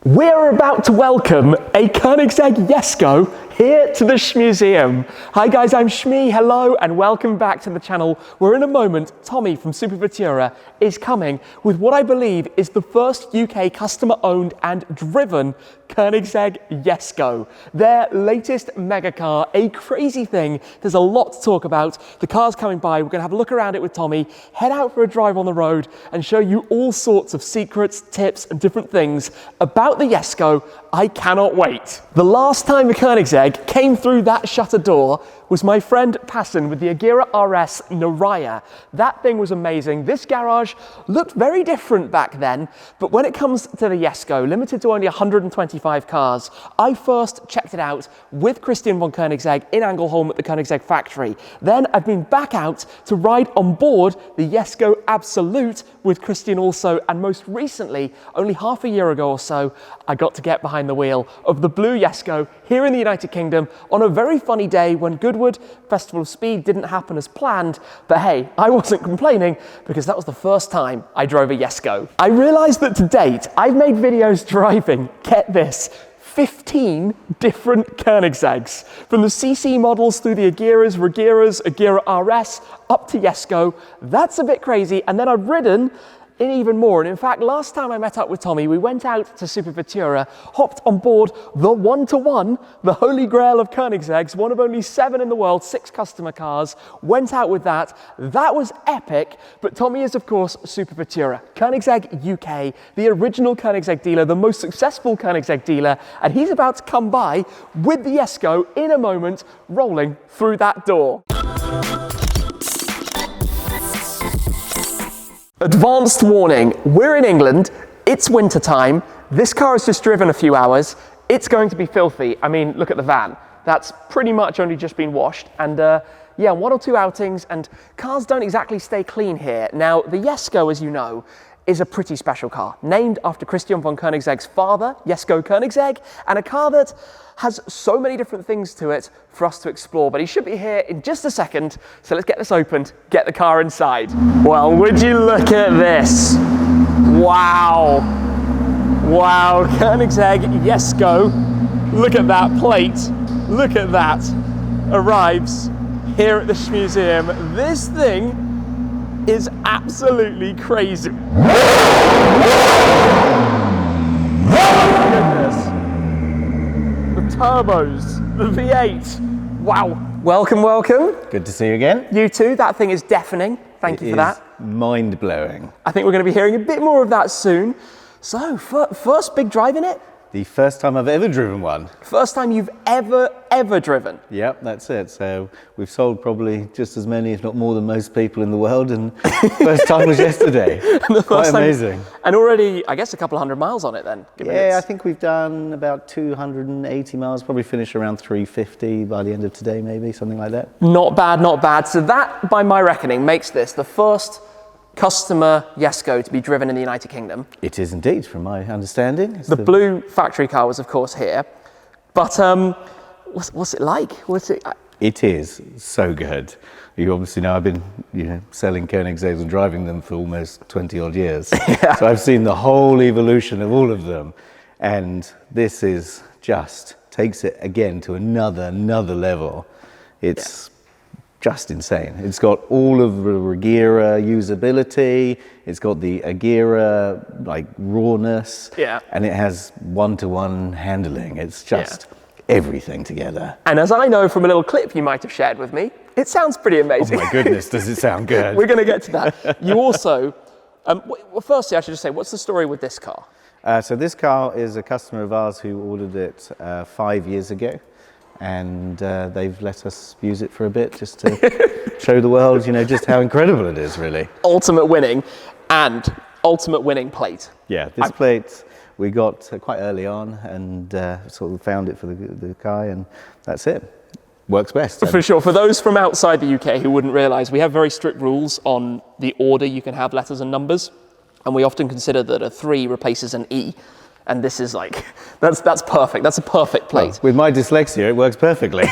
We're about to welcome a Koenigsegg Jesko here to the Shmuseum. Hi guys, I'm Shmee, hello and welcome back to the channel where in a moment Tommy from SuperVettura is coming with what I believe is the first UK customer owned and driven Koenigsegg Jesko. Their latest Megacar, a crazy thing. There's a lot to talk about. The car's coming by, we're going to have a look around it with Tommy, head out for a drive on the road and show you all sorts of secrets, tips and different things about the Jesko. I cannot wait. The last time the Koenigsegg came through that shutter door was my friend Passon with the Agera RS Naraya. That thing was amazing. This garage looked very different back then, but when it comes to the Jesko, limited to only 125 cars, I first checked it out with Christian von Koenigsegg in Anglesholm at the Koenigsegg factory. Then I've been back out to ride on board the Jesko Absolute with Christian also, and most recently, only half a year ago or so, I got to get behind the wheel of the blue Jesko here in the United Kingdom on a very funny day when Goodwood Festival of Speed didn't happen as planned, but hey, I wasn't complaining because that was the first time I drove a Jesko. I realized that to date, I've made videos driving, get this, 15 different Koenigsegg's, from the CC models through the Ageras, Regeras, Agera RS, up to Jesko. That's a bit crazy, and then I've ridden in even more. And in fact, last time I met up with Tommy, we went out to SuperVettura, hopped on board the one-to-one, the holy grail of Koenigsegg's, one of only 7 in the world, 6 customer cars, went out with that. That was epic, but Tommy is of course SuperVettura, Koenigsegg UK, the original Koenigsegg dealer, the most successful Koenigsegg dealer, and he's about to come by with the Jesko in a moment, rolling through that door. Advanced warning, we're in England, it's winter time, this car has just driven a few hours, it's going to be filthy. I mean, look at the van. That's pretty much only just been washed, and yeah, 1 or 2 outings, and cars don't exactly stay clean here. Now, the Jesko, as you know, is a pretty special car, named after Christian von Koenigsegg's father, Jesko Koenigsegg, and a car that has so many different things to it for us to explore, but he should be here in just a second, so let's get this opened, get the car inside. Well, would you look at this? Wow. Wow, Koenigsegg Jesko. Look at that plate. Look at that. Arrives here at the Shmuseum. This thing is absolutely crazy. Oh my goodness. The turbos, the V8. Wow. Welcome, welcome. Good to see you again. You too. That thing is deafening. Thank you for that. Mind-blowing. I think we're going to be hearing a bit more of that soon. So, first big drive in it? The first time I've ever driven one. First time you've ever driven? Yep, that's it. So we've sold probably just as many, if not more than most people in the world, and first time was yesterday. Quite amazing. And already, I guess, a couple of 100 miles on it then? Yeah, I think we've done about 280 miles, probably finish around 350 by the end of today, maybe, something like that. Not bad, not bad. So that, by my reckoning, makes this the first customer Jesko to be driven in the United Kingdom. It is indeed, from my understanding. The blue factory car was, of course, here. But what's it like? It is so good. You obviously know I've been, selling Koenigsegg's and driving them for almost 20 odd years. Yeah. So I've seen the whole evolution of all of them, and this is just takes it again to another level. It's just insane. It's got all of the Agera usability, it's got the Agera rawness, and it has one-to-one handling. It's just everything together. And as I know from a little clip you might have shared with me, it sounds pretty amazing. Oh my goodness, does it sound good? We're going to get to that. You also, well, firstly I should just say, what's the story with this car? So this car is a customer of ours who ordered it 5 years ago. And they've let us use it for a bit just to show the world, just how incredible it is, really. Ultimate winning and ultimate winning plate. Yeah, this plate we got quite early on and sort of found it for the guy, and that's it. Works best. For sure. For those from outside the UK who wouldn't realise, we have very strict rules on the order you can have letters and numbers, and we often consider that a 3 replaces an E. And this is that's perfect. That's a perfect plate. Well, with my dyslexia, it works perfectly.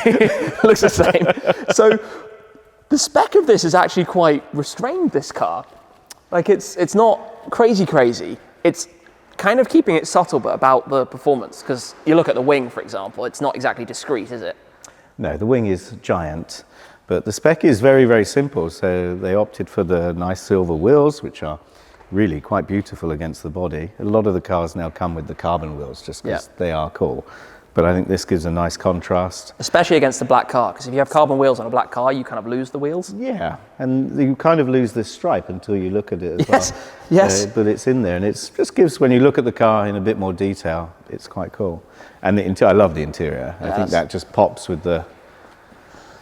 Looks the same. So the spec of this is actually quite restrained, this car. It's not crazy. It's kind of keeping it subtle, but about the performance, because you look at the wing, for example, it's not exactly discreet, is it? No, the wing is giant, but the spec is very, very simple. So they opted for the nice silver wheels, which are really quite beautiful against the body. A lot of the cars now come with the carbon wheels just because they are cool. But I think this gives a nice contrast. Especially against the black car, because if you have carbon wheels on a black car, you kind of lose the wheels. Yeah, and you kind of lose this stripe until you look at it as well. Yes. But it's in there, and it just gives, when you look at the car in a bit more detail, it's quite cool. And I love the interior. I think that just pops with the...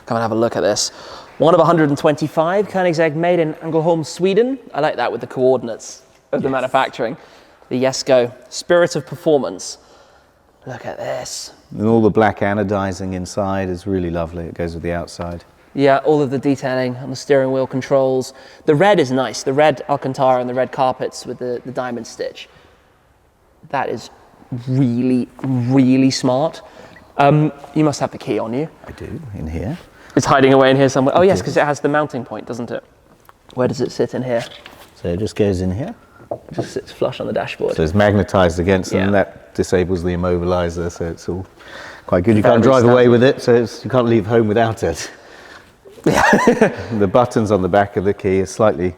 Come and have a look at this. One of 125, Koenigsegg made in Ängelholm, Sweden. I like that with the coordinates of the manufacturing. The Jesko, spirit of performance. Look at this. And all the black anodizing inside is really lovely. It goes with the outside. Yeah, all of the detailing on the steering wheel controls. The red is nice. The red Alcantara and the red carpets with the diamond stitch. That is really, really smart. You must have the key on you. I do, in here. It's hiding away in here somewhere. Oh yes, because it has the mounting point, doesn't it? Where does it sit in here? So it just goes in here. It just sits flush on the dashboard. So it's magnetized against them, and that disables the immobilizer, so it's all quite good. You can't drive away with it, so you can't leave home without it. The buttons on the back of the key are slightly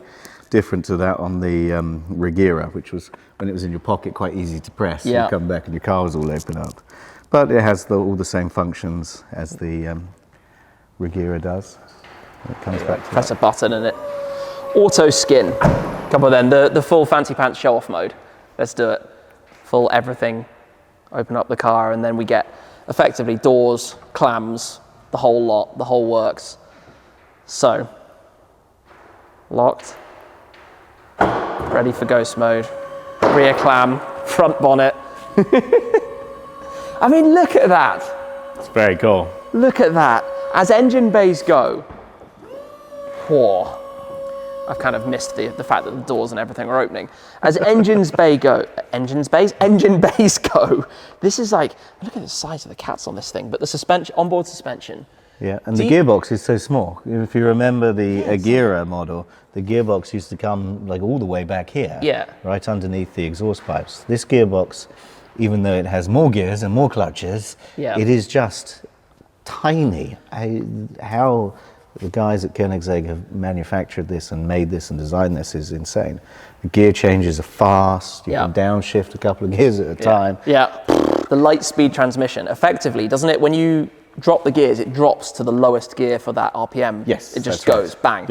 different to that on the Regira, which was, when it was in your pocket, quite easy to press. You come back and your car was all open up. But it has all the same functions as the Regira does. It comes back to press a button and it Autoskin. Couple of them, the full fancy pants show off mode. Let's do it. Full everything. Open up the car and then we get effectively doors, clams, the whole lot, the whole works. So, locked, ready for ghost mode, rear clam, front bonnet. I mean, look at that. It's very cool. Look at that. As engine bays go, whoa. I've kind of missed the fact that the doors and everything are opening. As engine bays go, this is like, look at the size of the cats on this thing, but the suspension, onboard suspension. Yeah, and the gearbox is so small. If you remember the Agira model, the gearbox used to come like all the way back here, right underneath the exhaust pipes. This gearbox, even though it has more gears and more clutches, it is just tiny. How the guys at Koenigsegg have manufactured this and made this and designed this is insane. The gear changes are fast. You can downshift a couple of gears at a time. The light speed transmission, effectively, doesn't it? When you drop the gears, it drops to the lowest gear for that RPM. Yes, it just goes bang.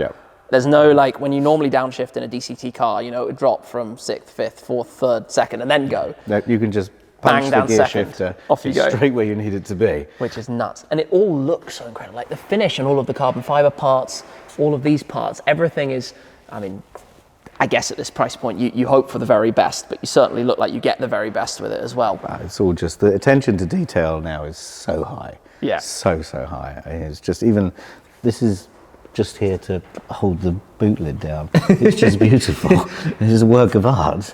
There's no, like, when you normally downshift in a DCT car, you know, it would drop from 6th, 5th, 4th, 3rd, 2nd, and then go. No, you can just punch the gear shifter off you go, straight where you need it to be. Which is nuts. And it all looks so incredible. Like the finish and all of the carbon fiber parts, all of these parts, everything is, I mean, I guess at this price point, you hope for the very best, but you certainly look like you get the very best with it as well. It's all just, the attention to detail now is so high. So high. It's just even, this is just here to hold the boot lid down. It's just beautiful. It is a work of art.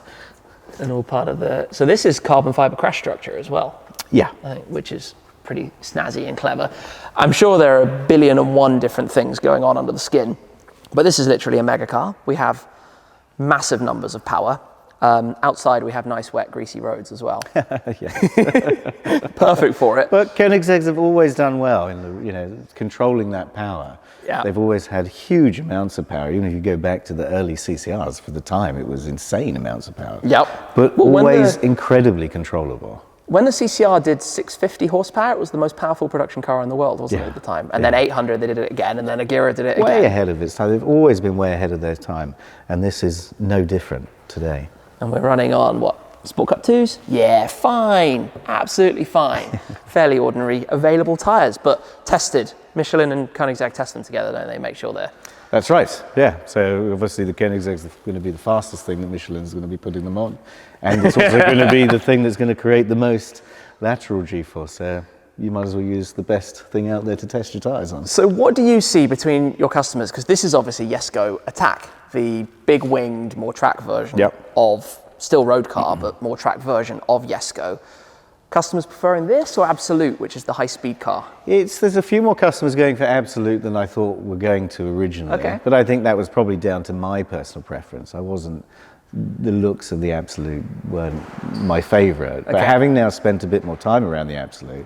And all part of the, so this is carbon fiber crash structure as well. Yeah. Which is pretty snazzy and clever. I'm sure there are 1,000,001 different things going on under the skin, but this is literally a Megacar. We have massive numbers of power. Outside we have nice, wet, greasy roads as well. Perfect for it. But Koenigseggs have always done well in controlling that power. They've always had huge amounts of power. Even if you go back to the early CCRs, for the time it was insane amounts of power. But always incredibly controllable. When the CCR did 650 horsepower, it was the most powerful production car in the world, wasn't it, at the time? And then 800, they did it again, and then Agira did it again. Way ahead of its time. They've always been way ahead of their time. And this is no different today. And we're running on, what, Sport Cup 2s? Yeah, fine, absolutely fine. Fairly ordinary available tyres, but tested. Michelin and Koenigsegg test them together, don't they? Make sure they're... That's right, yeah. So obviously the Koenigseggs are going to be the fastest thing that Michelin's going to be putting them on. And it's also going to be the thing that's going to create the most lateral G-force. So you might as well use the best thing out there to test your tyres on. So what do you see between your customers? Because this is obviously Jesko Attack, the big winged, more track version of still road car, but more track version of Jesko. Customers preferring this or Absolute, which is the high-speed car? There's a few more customers going for Absolute than I thought were going to originally. But I think that was probably down to my personal preference. I wasn't the looks of the Absolute weren't my favourite. But Okay. having now spent a bit more time around the Absolute,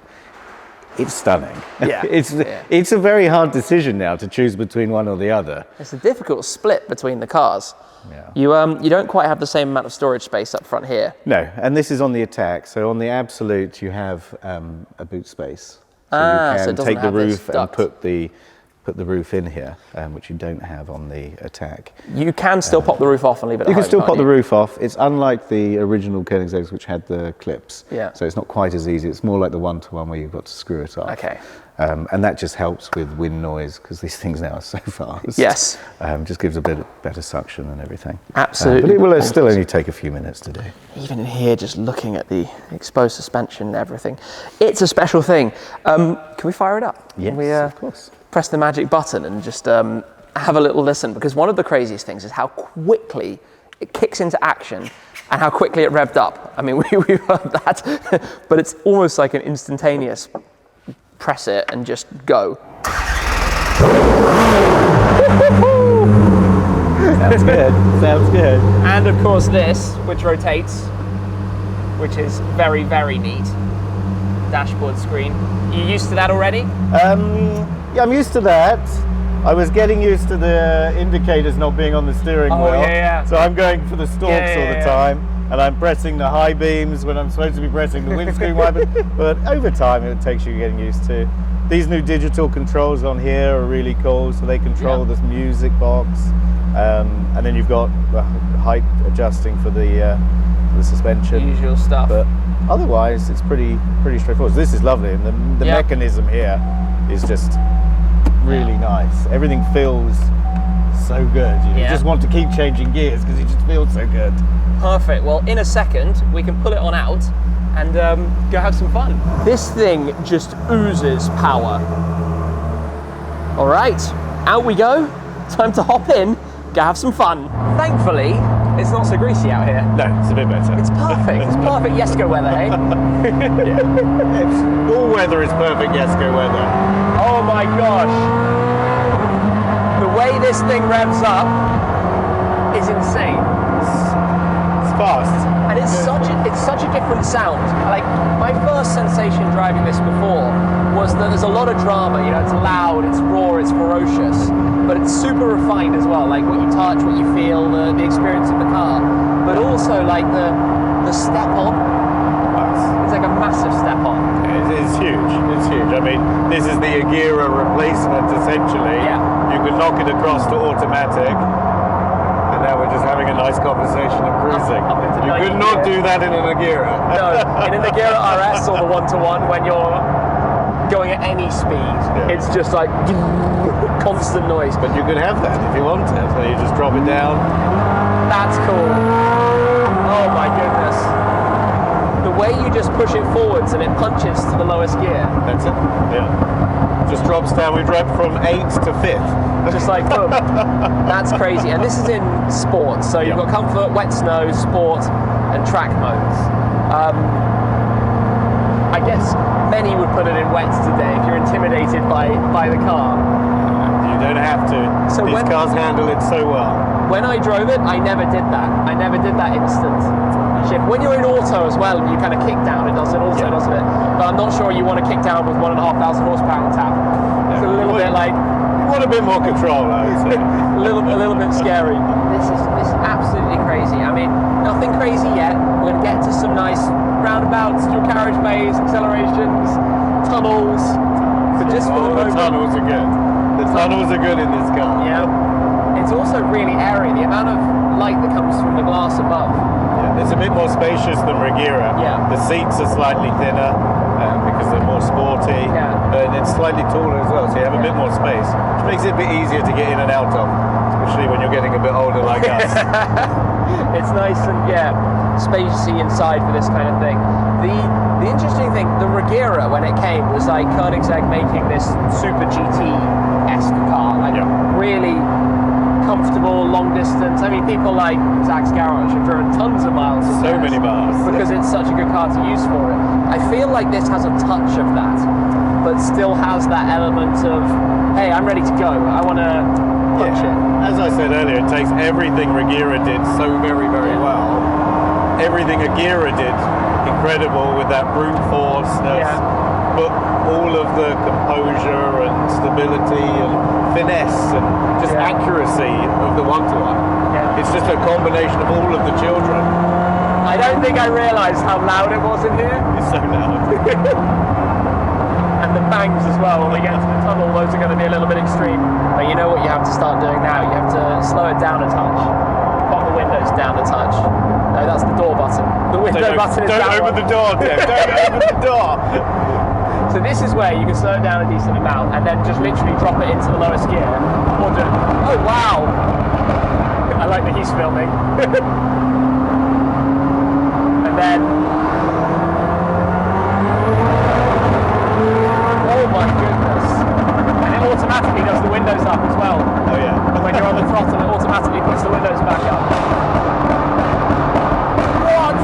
it's stunning. Yeah. It's a very hard decision now to choose between one or the other. It's a difficult split between the cars. Yeah. You don't quite have the same amount of storage space up front here. No, and this is on the Attack. So on the Absolute, you have a boot space. So So you it can doesn't take the have this roof and duct. put the roof in here, which you don't have on the Attack. You can still pop the roof off and leave it at You can home, still can't pop the you? roof off. It's unlike the original Koenigsegg's, which had the clips. Yeah. So it's not quite as easy. It's more like the one-to-one where you've got to screw it off. Okay. And that just helps with wind noise because these things now are so fast. Yes. Just gives a bit better suction and everything. Absolutely. But it will still only take a few minutes to do. Even in here, just looking at the exposed suspension and everything, it's a special thing. Can we fire it up? Yes, Can we, of course. press the magic button and just have a little listen, because one of the craziest things is how quickly it kicks into action and how quickly it revved up. I mean, we've heard that, but it's almost like an instantaneous press it and just go. Sounds good. Sounds good. And of course this, which rotates, which is very, very neat. Dashboard screen. You used to that already? Yeah, I'm used to that. I was getting used to the indicators not being on the steering wheel. Yeah. So I'm going for the stalks all the Yeah. time. And I'm pressing the high beams when I'm supposed to be pressing the windscreen wipers. But over time, it takes you getting used to. These new digital controls on here are really cool. So they control this music box. And then you've got height adjusting for the suspension. Usual stuff. But otherwise, it's pretty straightforward. So this is lovely. And the mechanism here is just really nice. Everything feels so good. You just want to keep changing gears because it just feels so good. Perfect. Well, in a second, we can pull it on out and go have some fun. This thing just oozes power. All right, out we go. Time to hop in, go have some fun. Thankfully, it's not so greasy out here. No, it's a bit better. It's perfect. It's perfect Jesko weather, hey? All weather is perfect Jesko weather. Oh my gosh. The way this thing revs up is insane. It's fast. And it's such a different sound. Like, my first sensation driving this before was that there's a lot of drama, you know, it's loud, it's raw, it's ferocious, but it's super refined as well, like what you touch, what you feel, the experience of the car, but also like the step on. It's like a massive step on. It's huge. It's huge. I mean, this is the Agera replacement essentially. Yeah. You can knock it across to automatic. And now we're just having a nice conversation and cruising. Up into You could 90 not gear. do that in an Agera. No, in an Agera RS or the one-to-one, when you're going at any speed, it's just like constant noise. But you could have that if you want it. So you just drop it down. That's cool. Oh my goodness. The way you just push it forwards and it punches to the lowest gear. That's it. Yeah. Just drops down. We dropped from 8th to 5th. Just like boom. That's crazy. And this is in sport. So you've got comfort, wet snow, sport, and track modes. I guess many would put it in wet today if you're intimidated by the car. You don't have to. So These cars handle it so well. When I drove it, I never did that. I never did that instant shift. When you're in auto as well, you kind of kick down. It does it also, doesn't it? But I'm not sure you want to kick down with 1,500 horsepower on tap. It's a little bit like. You want a bit more control, I would say. a little bit scary. This is absolutely crazy. I mean, nothing crazy yet. We're going to get to some nice roundabouts, dual carriage bays, accelerations, tunnels. But just for the moment, tunnels are good. The tunnels are good in this car. yeah, it's also really airy. The amount of light that comes from the glass above. Yeah, it's a bit more spacious than Regera. Yeah. The seats are slightly thinner because they're more sporty. Yeah. And it's slightly taller as well, so you have a bit more space, which makes it a bit easier to get in and out of, especially when you're getting a bit older like us. It's nice and spacey inside for this kind of thing. The interesting thing, the Regera when it came was like Koenigsegg making this super GT-esque car, like really comfortable, long distance. I mean, people like Zach's Garage have driven tons of miles. So many miles. Because it's such a good car to use for it. I feel like this has a touch of that, but still has that element of, hey, I'm ready to go. I want to punch it. As I said earlier, it takes everything Regira did so very, very well. Everything Regira did incredible with that brute force. But all of the composure and stability and finesse and just accuracy of the one-to-one. It's just a combination of all of the children. I don't think I realised how loud it was in here. It's so loud. And the bangs as well when we get to the tunnel, those are going to be a little bit extreme. But you know what you have to start doing now? You have to slow it down a touch. Pop the windows down a touch. No, that's the door button. The window button is Don't open the door, Tim. Don't open the door. So this is where you can slow it down a decent amount and then just literally drop it into the lowest gear. Or do, oh wow! I like that he's filming. And then, oh my goodness! And it automatically does the windows up as well. Oh yeah. When you're on the throttle, it automatically puts the windows back up. What?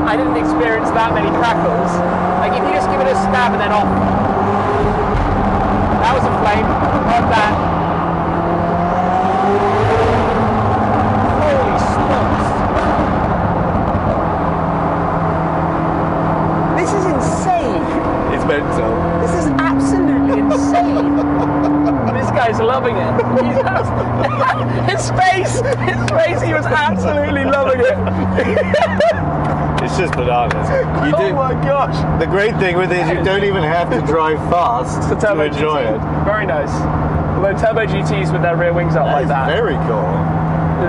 I didn't experience that many crackles. Like if you just give it a stab and then off. That was a flame. Heard that. Holy smokes. This is insane. It's mental. This is absolutely insane. This guy's loving it. His face, he was absolutely loving it. It's just bananas. Oh my gosh. The great thing with it is you don't even have to drive fast to enjoy it. Very nice. Although Turbo GTs with their rear wings up like that. Very cool.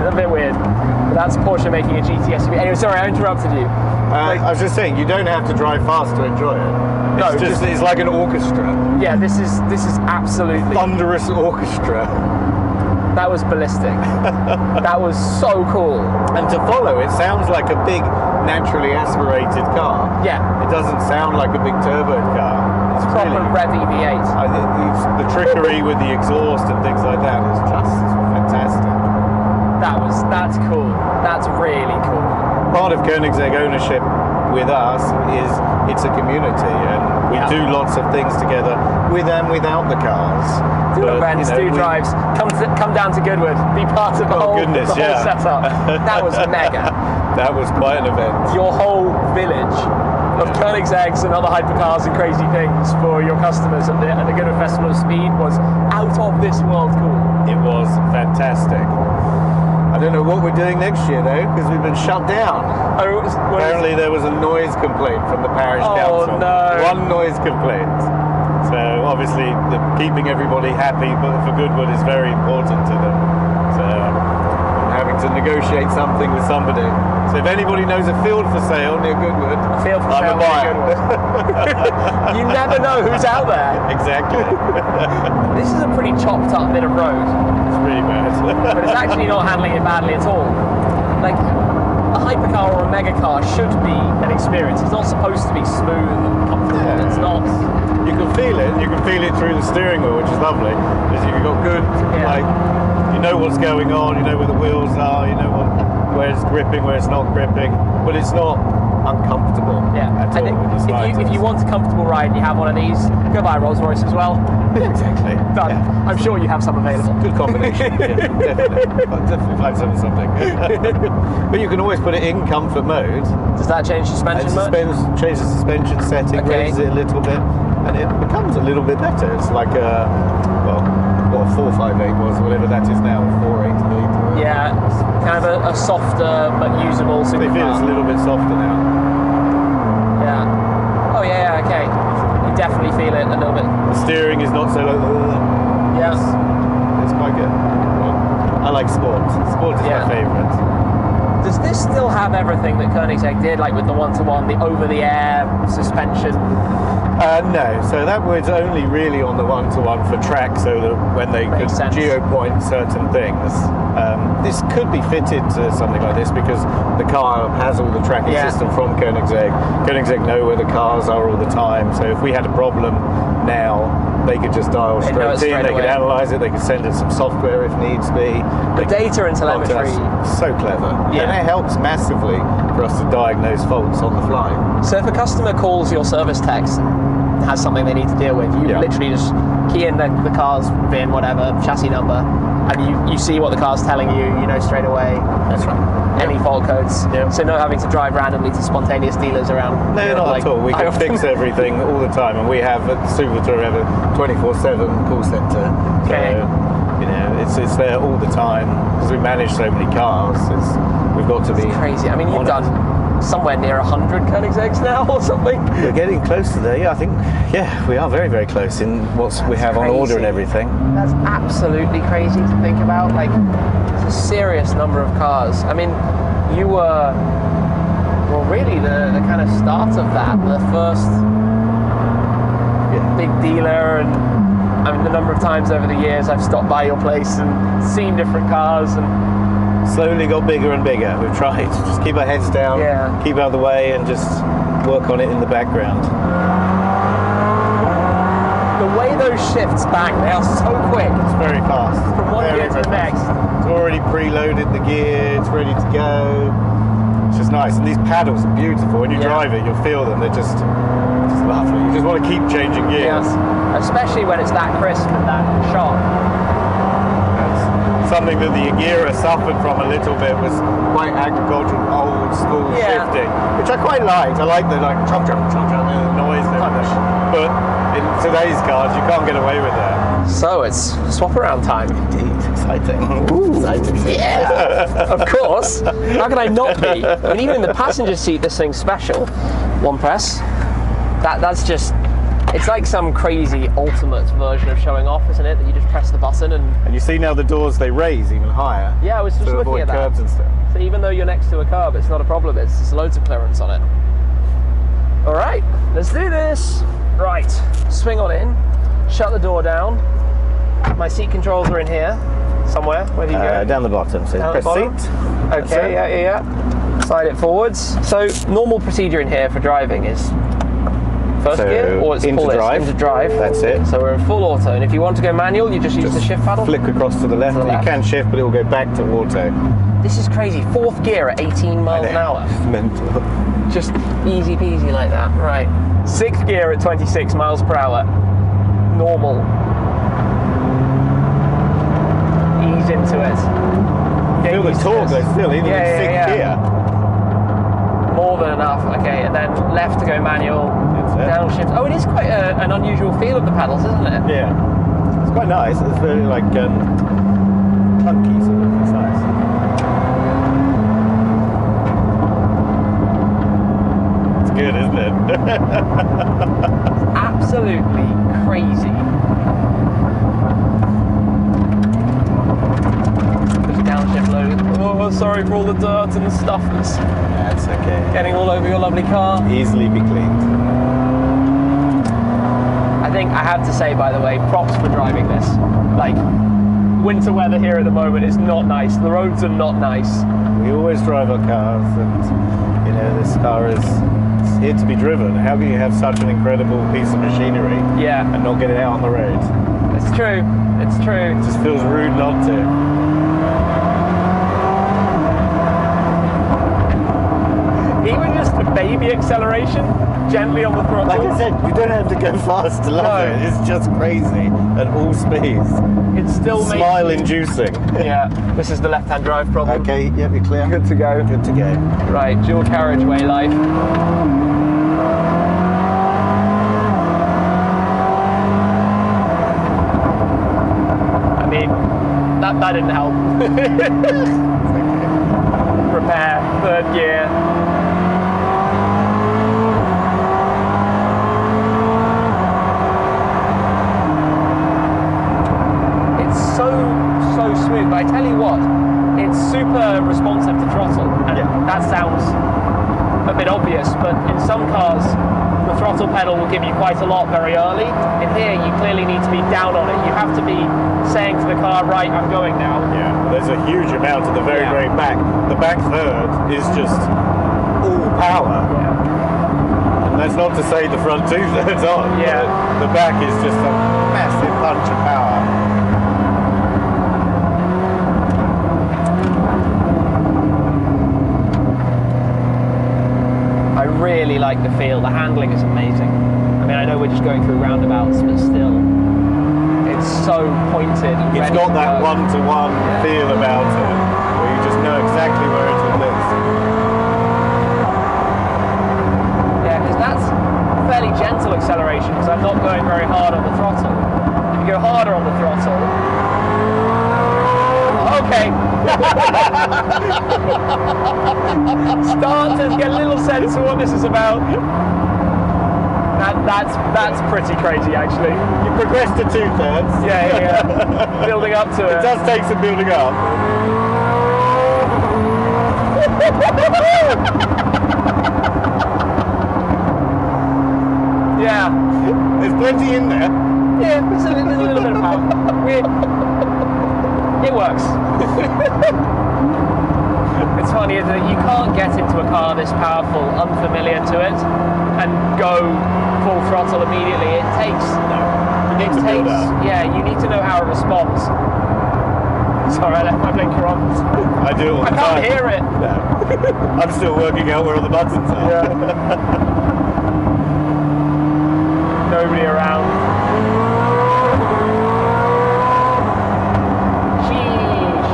A bit weird. But that's Porsche making a GT SUV. Anyway, sorry, I interrupted you. I was just saying, you don't have to drive fast to enjoy it. It's like an orchestra. Yeah, this is absolutely Thunderous orchestra. That was ballistic. That was so cool. And to follow, it sounds like a big, naturally aspirated car. Yeah. It doesn't sound like a big turbo car. It's Proper really, Rev EV8. the trickery with the exhaust and things like that is just fantastic. That's cool. That's really cool. Part of Koenigsegg ownership with us is it's a community, and we do lots of things together with and without the cars. Do events, do drives. Come down to Goodwood. Be part of the whole setup. That was mega. That was quite an event. Your whole village of Koenigsegg's and other hypercars and crazy things for your customers at the Goodwood Festival of Speed was out of this world cool. It was fantastic. I don't know what we're doing next year though, because we've been shut down. Apparently there was a noise complaint from the parish council. Oh no! One noise complaint. So obviously keeping everybody happy for Goodwood is very important to them. So I'm having to negotiate something with somebody. So if anybody knows a field for sale near Goodwood, I'm a buyer. You never know who's out there. Exactly. This is a pretty chopped up bit of road. It's really bad. But it's actually not handling it badly at all. Like, a hypercar or a megacar should be an experience. It's not supposed to be smooth and comfortable. Yeah. It's not. You can feel it. You can feel it through the steering wheel, which is lovely. Because you've got good, like, you know what's going on. You know where the wheels are. You know where it's gripping, where it's not gripping. But it's not uncomfortable. Yeah. At all. If you want a comfortable ride and you have one of these, go buy a Rolls Royce as well. Exactly. Done. Yeah. I'm sure you have some available. Good combination. Yeah, definitely. I'll definitely find something. But you can always put it in comfort mode. Does that change suspension much? Change the suspension setting, raises it a little bit, and it becomes a little bit better. It's like what a 458 was, whatever that is now, 488. Yeah, kind of a softer but usable supercar. It feels a little bit softer now. Yeah. Oh yeah, okay. You definitely feel it a little bit. The steering is not so like, yeah. It's quite good. I like sport. Sport is my favourite. Does this still have everything that Koenigsegg did, like with the one-to-one, the over-the-air suspension? No, so that was only really on the one-to-one for track, so that when they could geo-point certain things. This could be fitted to something like this because the car has all the tracking system from Koenigsegg. Koenigsegg know where the cars are all the time, so if we had a problem now, they could just dial They know it straight in, straight they could away. analyse it, they could send us some software if needs be. The data and telemetry. So clever. Yeah. And it helps massively for us to diagnose faults on the fly. So if a customer calls your service text and has something they need to deal with, you literally just key in the car's VIN, whatever, chassis number, and you see what the car's telling you, you know straight away. That's right. Any fault codes. Yep. So no having to drive randomly to spontaneous dealers around. No, not at all. We can fix everything all the time, and we have at SuperVettura have a 24/7 call centre. Okay. So, you know, it's there all the time because we manage so many cars. We've got to be crazy. I mean, you've done somewhere near 100 Koenigseggs now or something. We're getting close to there. Yeah, I think. Yeah, we are very, very close in what we have on order and everything. That's absolutely crazy to think about. Like, it's a serious number of cars. I mean, you were, well, really the kind of start of that, the first big dealer, and I mean, the number of times over the years I've stopped by your place and seen different cars and slowly got bigger and bigger. We've tried to just keep our heads down, keep out of the way, and just work on it in the background. The way those shifts back, they are so quick. It's very fast. From one gear to the next. It's already preloaded the gear, it's ready to go. It's just nice. And these paddles are beautiful. When you drive it, you'll feel them. They're just lovely. You just want to keep changing gears. Yeah. Especially when it's that crisp and that sharp. Something that the Agera suffered from a little bit was quite agricultural, old school shifting, which I quite liked. I like the chomp, chomp, chomp, chomp, the noise there. But in today's cars, you can't get away with that. So it's swap around time. Indeed, exciting. Ooh, exciting. Yeah, of course. How can I not be? I mean, even in the passenger seat, this thing's special. One press. That's just. It's like some crazy ultimate version of showing off, isn't it? That you just press the button and you see now the doors, they raise even higher. Yeah, I was just looking at that. Curbs and stuff. So even though you're next to a curb, it's not a problem. It's loads of clearance on it. All right, let's do this. Right, swing on in, shut the door down. My seat controls are in here somewhere. Where do you go? Down the bottom. So Down press seat. Okay, yeah. Slide it forwards. So normal procedure in here for driving is first gear, or it's into drive. Into drive. That's it. So we're in full auto, and if you want to go manual, you just use the shift paddle. Flick across to the left. You can shift, but it will go back to auto. This is crazy. Fourth gear at 18 miles an hour. Mental. Just easy peasy like that. Right. Sixth gear at 26 miles per hour. Normal. Ease into it. Feel the torque though still, even in sixth gear. More than enough. Okay, and then left to go manual. Downshift. Oh, it is quite an unusual feel of the pedals, isn't it? Yeah. It's quite nice. It's very like clunky sort of. It's nice. It's good, isn't it? Absolutely crazy. Just downshift load. Oh, sorry for all the dirt and the stuff that's okay. Getting all over your lovely car. Easily be cleaned. I think I have to say, by the way, props for driving this. Like, winter weather here at the moment is not nice. The roads are not nice. We always drive our cars, and you know, this car is here to be driven. How can you have such an incredible piece of machinery and not get it out on the road? It's true. It's true. It just feels rude not to. Even just a baby acceleration, gently on the throttle. Like I said, you don't have to go fast to love it. It's just crazy at all speeds. It's still smile-inducing. Yeah, this is the left-hand drive problem. Okay, yep, you're clear. Good to go. Good to go. Right, dual carriageway life. I mean, that didn't help. Prepare, third gear. So smooth, but I tell you what, it's super responsive to throttle, and that sounds a bit obvious, but in some cars the throttle pedal will give you quite a lot very early. In here you clearly need to be down on it. You have to be saying to the car, right, I'm going now. Yeah, there's a huge amount at the very back. The back third is just all power. Yeah. And That's not to say the front two-thirds aren't. Yeah. The back is just a massive punch of power. I really like the feel. The handling is amazing. I mean, I know we're just going through roundabouts, but still, it's so pointed. And It's ready got to that go. one-to-one feel about it, where you just know exactly where it all is. Yeah, because that's fairly gentle acceleration, because I'm not going very hard on the throttle. If you go harder on the throttle, okay. Start to get a little sense of what this is about. That's pretty crazy, actually. You progress to two-thirds. Yeah. Building up to It it. does take some building up. Yeah. There's plenty in there. Yeah, there's a little bit of power. It works. It's funny, isn't it? You can't get into a car this powerful, unfamiliar to it, and go full throttle immediately. It takes. You need to build up. Yeah, you need to know how it responds. Sorry, I left my blinker on. I do it all the I time. can't hear it. No. I'm still working out where all the buttons are. Yeah. Nobody around. Sheesh.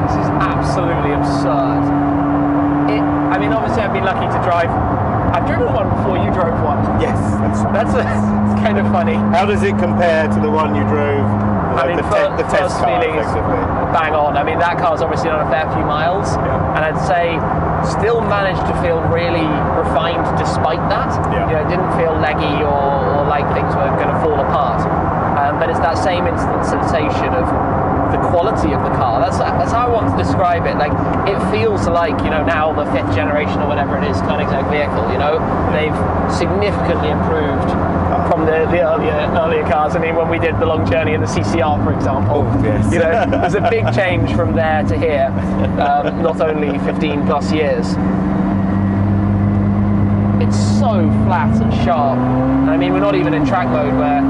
This is absolutely absurd. I mean, obviously I've been lucky to drive. I've driven one before you drove one. Yes, that's right. It's kind of funny. How does it compare to the one you drove? I mean, the first test car, feeling is effectively? bang on. I mean, that car's obviously done a fair few miles, Yeah. and I'd say still managed to feel really refined despite that. Yeah. You know, it didn't feel leggy or like things were going to fall apart. But it's that same instant sensation of the quality of the car. That's how I want to describe it. Like, it feels like, you know, now the 5th generation or whatever it is Koenigsegg vehicle. You know, they've significantly improved from the earlier cars. I mean, when we did the long journey in the CCR, for example, Oh, yes. you know, there's a big change from there to here. Not only 15 plus years. It's so flat and sharp. I mean, we're not even in track mode, where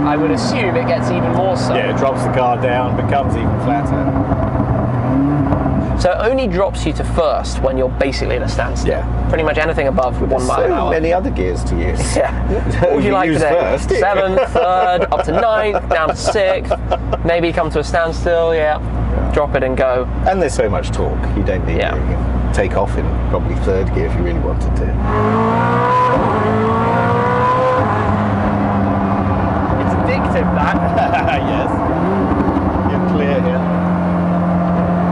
I would assume it gets even more so. Yeah, it drops the car down, becomes even flatter. So it only drops you to first when you're basically at a standstill. Yeah. Pretty much anything above 1 There's mile an so hour. many other gears to use. Yeah. What would you like use today? first. 7th, 3rd, up to 9th, down to 6th. Maybe come to a standstill. Yeah. Drop it and go. And there's so much torque. You don't need Yeah. to take off in probably 3rd gear if you really wanted to. It's addictive, that. Yes. You're clear here.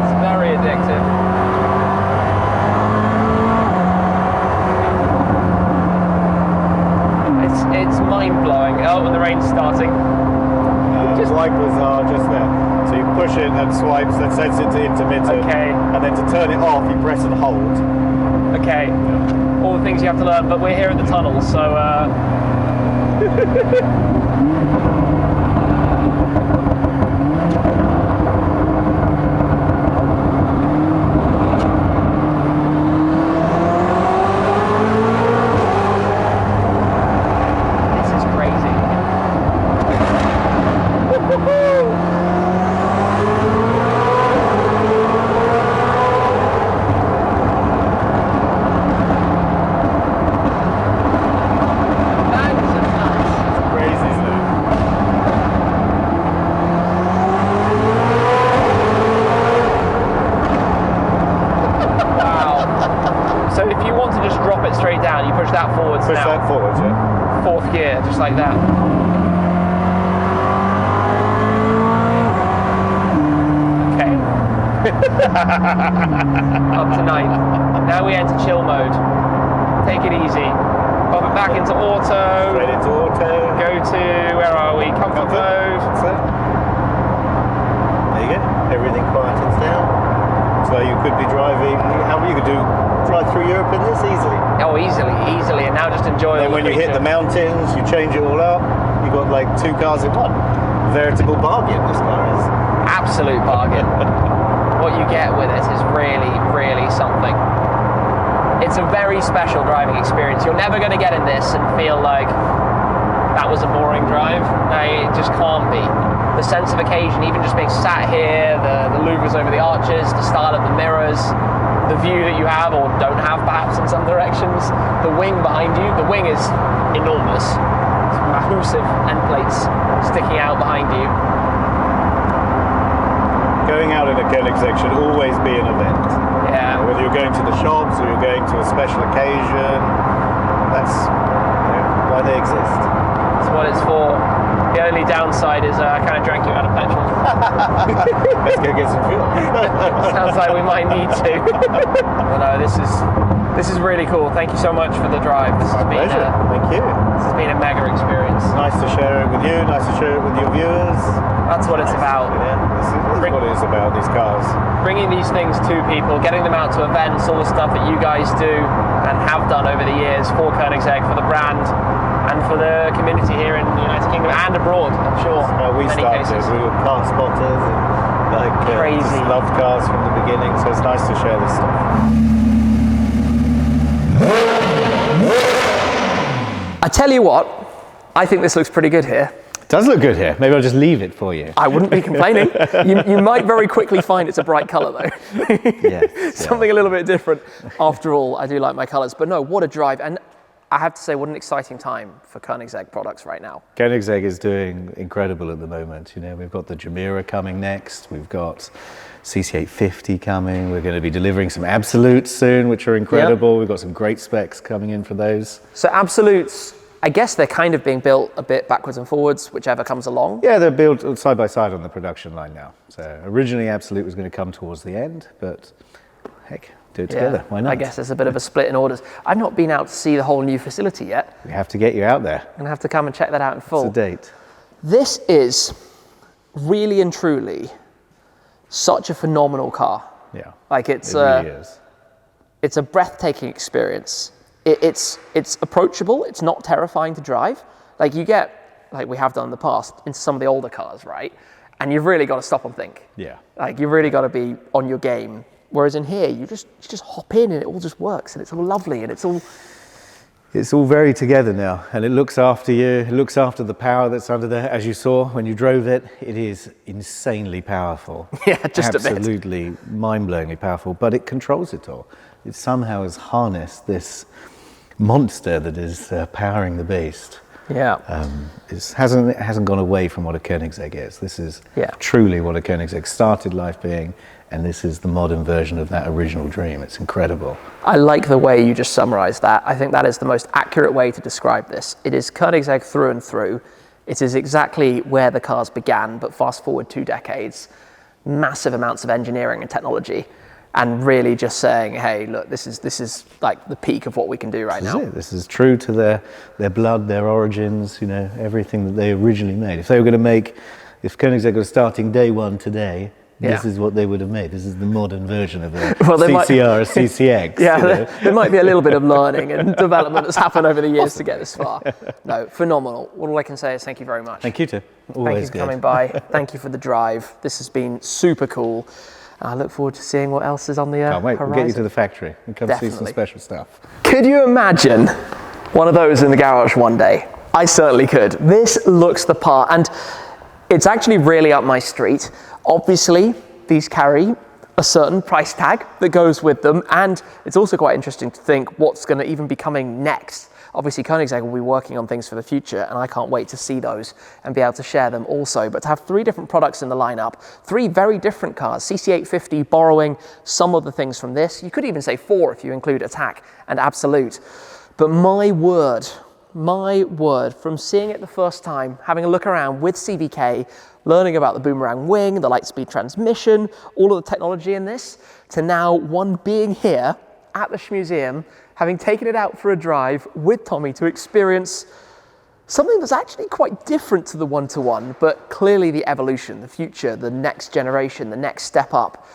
It's very addictive. It's mind-blowing. Oh, and the rain's starting. Wipers are just there. So you push it and swipes, that sets it to intermittent. Okay. And then to turn it off, you press and hold. Okay. All the things you have to learn, but we're here at the tunnel, so this is crazy. That is nuts. Crazy, isn't it? Wow. So if you want to just drop it straight down, you push that forwards Push now. that forward, yeah. 4th gear, just like that. Okay. Up to 9th. Now we enter chill mode. Take it easy. Pop it back into auto. Straight into auto. Go to, where are we? Comfort mode. So, there you go. Everything quietens down. So you could be driving, you could drive through Europe in this easily. Oh, easily. And now just enjoy And all when the you hit the creature. mountains, you change it all up. You've got like 2 cars in one. Veritable bargain, this car is. Absolute bargain. What you get with it is It's a very special driving experience. You're never going to get in this and feel like that was a boring drive. No, it just can't be. The sense of occasion, even just being sat here, the louvers over the arches, the style of the mirrors, the view that you have or don't have perhaps in some directions, the wing behind you. The wing is enormous. It's massive end plates sticking out behind you. Going out in a Koenigsegg should always be an event. Yeah. Whether you're going to the shops or you're going to a special occasion, that's why they exist. That's what it's for. The only downside is I kind of drank you out of petrol. Let's go get some fuel. Sounds like we might need to. But no, this is really cool. Thank you so much for the drive. This has been pleasure. Thank you. This has been a mega experience. Nice to share it with you. Nice to share it with your viewers. That's what it's about. Yeah, this is what it is about, these cars. Bringing these things to people, getting them out to events, all the stuff that you guys do and have done over the years for Koenigsegg, for the brand, and for the community here in the United Kingdom and abroad, I'm sure. We started, we were car spotters and crazy. Just loved cars from the beginning, so it's nice to share this stuff. I tell you what, I think this looks pretty good here. It does look good here. Maybe I'll just leave it for you. I wouldn't be complaining. You might very quickly find it's a bright colour though. Yes, Something a little bit different. After all, I do like my colours. But no, what a drive. And I have to say, what an exciting time for Koenigsegg products right now. Koenigsegg is doing incredible at the moment. You know, we've got the Jumeirah coming next. We've got CC850 coming. We're going to be delivering some Absolutes soon, which are incredible. Yep. We've got some great specs coming in for those. So Absolutes, I guess they're kind of being built a bit backwards and forwards, whichever comes along. Yeah, they're built side by side on the production line now. So originally Absolute was going to come towards the end, but heck, do it together. Why not? I guess there's a bit of a split in orders. I've not been out to see the whole new facility yet. We have to get you out there. I'm going to have to come and check that out in full. It's a date. This is really and truly such a phenomenal car. Yeah, like it really is. It's a breathtaking experience. It's approachable. It's not terrifying to drive. Like you get, like we have done in the past, into some of the older cars, right? And you've really got to stop and think. Yeah. Like you've really got to be on your game. Whereas in here, you just hop in and it all just works and it's all lovely and it's all very together now, and it looks after you. It looks after the power that's under there. As you saw when you drove it, it is insanely powerful. Yeah, just a bit. Absolutely mind-blowingly powerful, but it controls it all. It somehow has harnessed this monster that is powering the beast. Yeah. It hasn't gone away from what a Koenigsegg is. This is truly what a Koenigsegg started life being, and this is the modern version of that original dream. It's incredible. I like the way you just summarized that. I think that is the most accurate way to describe this. It is Koenigsegg through and through. It is exactly where the cars began, but fast forward 2 decades, massive amounts of engineering and technology, and really just saying, hey, look, this is like the peak of what we can do right now. This is true to their blood, their origins, you know, everything that they originally made. If Koenigsegg was starting day one today, this is what they would have made. This is the modern version of a CCR, a CCX. Yeah, there might be a little bit of learning and development that's happened over the years to get this far. No, phenomenal. All I can say is thank you very much. Thank you, Tim. Thank you for coming by. Thank you for the drive. This has been super cool. I look forward to seeing what else is on the Can't wait. horizon. We'll get you to the factory and come see some special stuff. Could you imagine one of those in the garage one day? I certainly could. This looks the part, and it's actually really up my street. Obviously, these carry a certain price tag that goes with them, and it's also quite interesting to think what's going to even be coming next. Obviously, Koenigsegg will be working on things for the future, and I can't wait to see those and be able to share them also. But to have 3 different products in the lineup, 3 very different cars, CC850 borrowing some of the things from this. You could even say 4 if you include Attack and Absolute. But my word, from seeing it the first time, having a look around with CVK, learning about the boomerang wing, the Lightspeed transmission, all of the technology in this, to now being here at the Shmuseum, having taken it out for a drive with Tommy to experience something that's actually quite different to the one-to-one, but clearly the evolution, the future, the next generation, the next step up.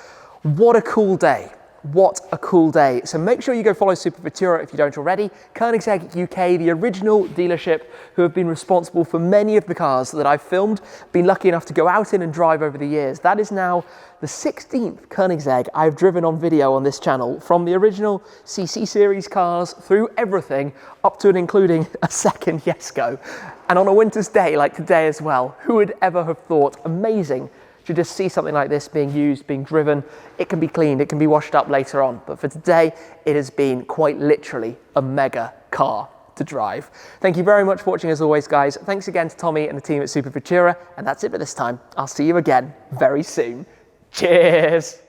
What a cool day. what a cool day. So make sure you go follow SuperVettura if you don't already. Koenigsegg UK, the original dealership who have been responsible for many of the cars that I've filmed, been lucky enough to go out in and drive over the years. That is now the 16th Koenigsegg I've driven on video on this channel, from the original CC series cars through everything up to and including a second Jesko. And on a winter's day like today as well, who would ever have thought? Amazing to just see something like this being used, being driven. It can be cleaned, it can be washed up later on. But for today, it has been quite literally a mega car to drive. Thank you very much for watching as always, guys. Thanks again to Tommy and the team at SuperVettura. And that's it for this time. I'll see you again very soon. Cheers.